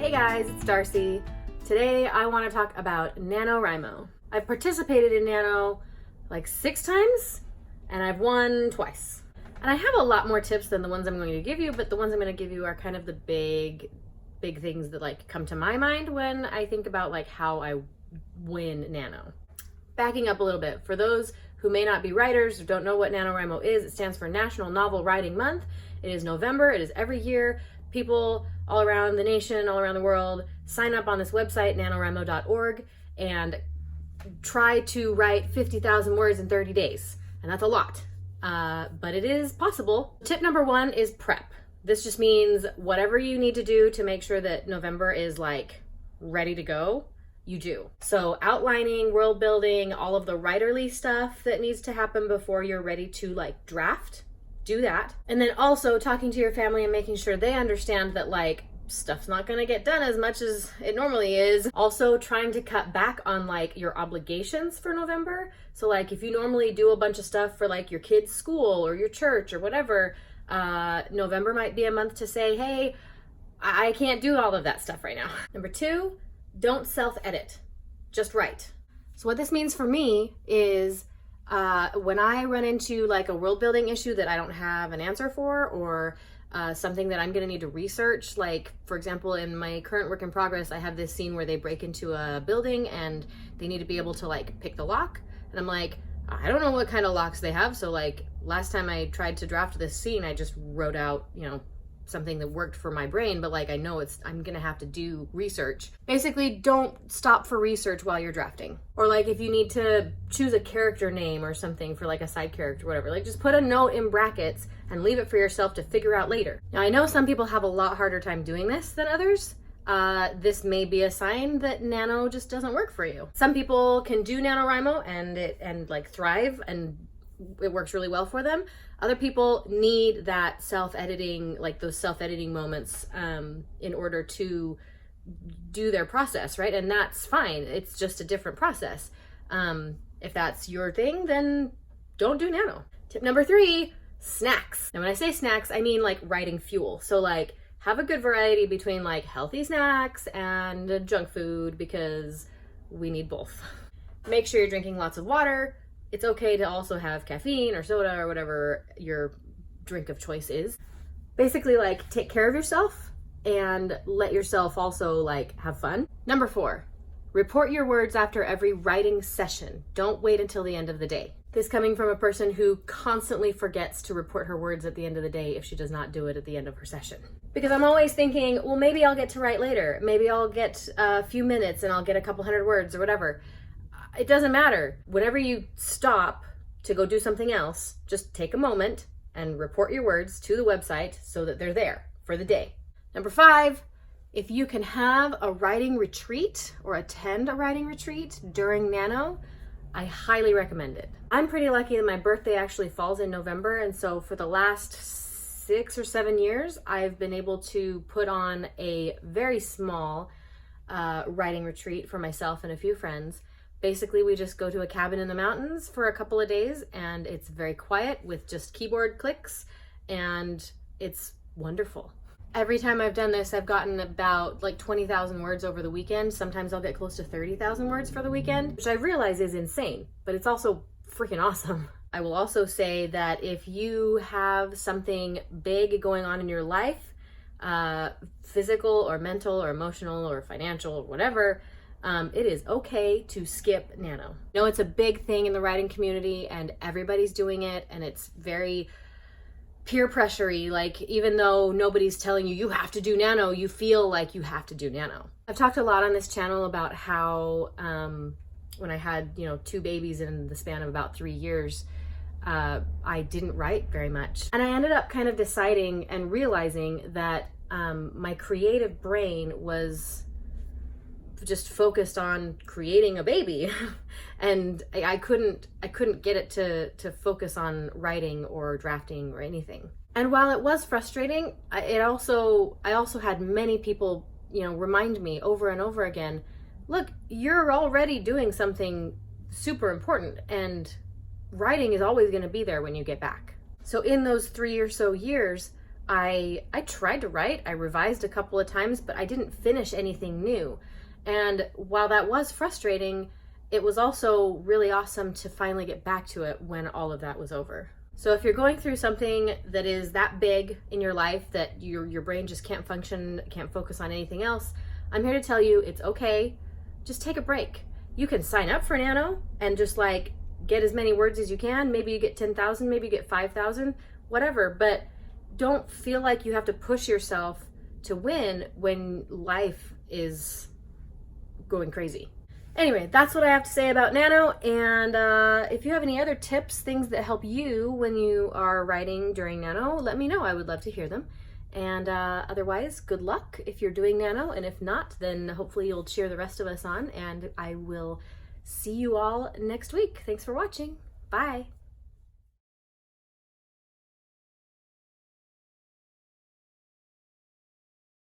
Hey guys, it's Darcy. Today I want to talk about NaNoWriMo. I've participated in Nano like 6 times and I've won twice. And I have a lot more tips than the ones I'm going to give you, but the ones I'm going to give you are kind of the big things that like come to my mind when I think about like how I win Nano. Backing up a little bit, for those who may not be writers or don't know what NaNoWriMo is, it stands for National Novel Writing Month. It is November, it is every year. People all around the nation, all around the world, sign up on this website, NaNoWriMo.org, and try to write 50,000 words in 30 days. And that's a lot, but it is possible. Tip number 1 is prep. This just means whatever you need to do to make sure that November is like ready to go, you do. So outlining, world building, all of the writerly stuff that needs to happen before you're ready to like draft. Do that. And then also talking to your family and making sure they understand that like stuff's not going to get done as much as it normally is. Also trying to cut back on like your obligations for November. So like if you normally do a bunch of stuff for like your kids' school or your church or whatever, November might be a month to say, hey, I can't do all of that stuff right now. Number 2, don't self-edit, just write. So what this means for me is when I run into like a world building issue that I don't have an answer for, or something that I'm gonna need to research, like for example, in my current work in progress, I have this scene where they break into a building and they need to be able to like pick the lock. And I'm like, I don't know what kind of locks they have. So like last time I tried to draft this scene, I just wrote out, something that worked for my brain, but like I know I'm gonna have to do research. Basically, don't stop for research while you're drafting. Or like if you need to choose a character name or something for like a side character or whatever, like just put a note in brackets and leave it for yourself to figure out later. Now I know some people have a lot harder time doing this than others. This may be a sign that Nano just doesn't work for you. Some people can do NaNoWriMo and like thrive and it works really well for them. Other people need that self-editing, like those self-editing moments in order to do their process, right? And that's fine. It's just a different process. If that's your thing, then don't do Nano. Tip number 3, snacks. Now when I say snacks, I mean like writing fuel. So like have a good variety between like healthy snacks and junk food because we need both. Make sure you're drinking lots of water. It's okay to also have caffeine or soda or whatever your drink of choice is. Basically, like, take care of yourself and let yourself also, like, have fun. Number 4, report your words after every writing session. Don't wait until the end of the day. This coming from a person who constantly forgets to report her words at the end of the day if she does not do it at the end of her session. Because I'm always thinking, well, maybe I'll get to write later. Maybe I'll get a few minutes and I'll get a couple hundred words or whatever. It doesn't matter. Whenever you stop to go do something else, just take a moment and report your words to the website so that they're there for the day. Number 5, if you can have a writing retreat or attend a writing retreat during Nano, I highly recommend it. I'm pretty lucky that my birthday actually falls in November, and so for the last 6 or 7 years, I've been able to put on a very small writing retreat for myself and a few friends. Basically, we just go to a cabin in the mountains for a couple of days and it's very quiet with just keyboard clicks and it's wonderful. Every time I've done this, I've gotten about like 20,000 words over the weekend. Sometimes I'll get close to 30,000 words for the weekend, which I realize is insane, but it's also freaking awesome. I will also say that if you have something big going on in your life, physical or mental or emotional or financial or whatever, it is okay to skip Nano. I know it's a big thing in the writing community and everybody's doing it and it's very peer pressure-y. Like even though nobody's telling you you have to do Nano, you feel like you have to do Nano. I've talked a lot on this channel about how when I had 2 babies in the span of about 3 years, I didn't write very much. And I ended up kind of deciding and realizing that my creative brain was just focused on creating a baby and I couldn't get it to focus on writing or drafting or anything. And while it was frustrating, I also had many people remind me over and over again, look, you're already doing something super important and writing is always going to be there when you get back. So in those 3 or so years, I tried to write, I revised a couple of times, but I didn't finish anything new. And while that was frustrating, it was also really awesome to finally get back to it when all of that was over. So if you're going through something that is that big in your life that your brain just can't function, can't focus on anything else, I'm here to tell you it's okay. Just take a break. You can sign up for Nano and just like get as many words as you can. Maybe you get 10,000, maybe you get 5,000, whatever. But don't feel like you have to push yourself to win when life is going crazy. Anyway, that's what I have to say about Nano, and if you have any other tips, things that help you when you are writing during Nano, let me know. I would love to hear them. And otherwise, good luck if you're doing Nano, and if not, then hopefully you'll cheer the rest of us on, and I will see you all next week. Thanks for watching. Bye.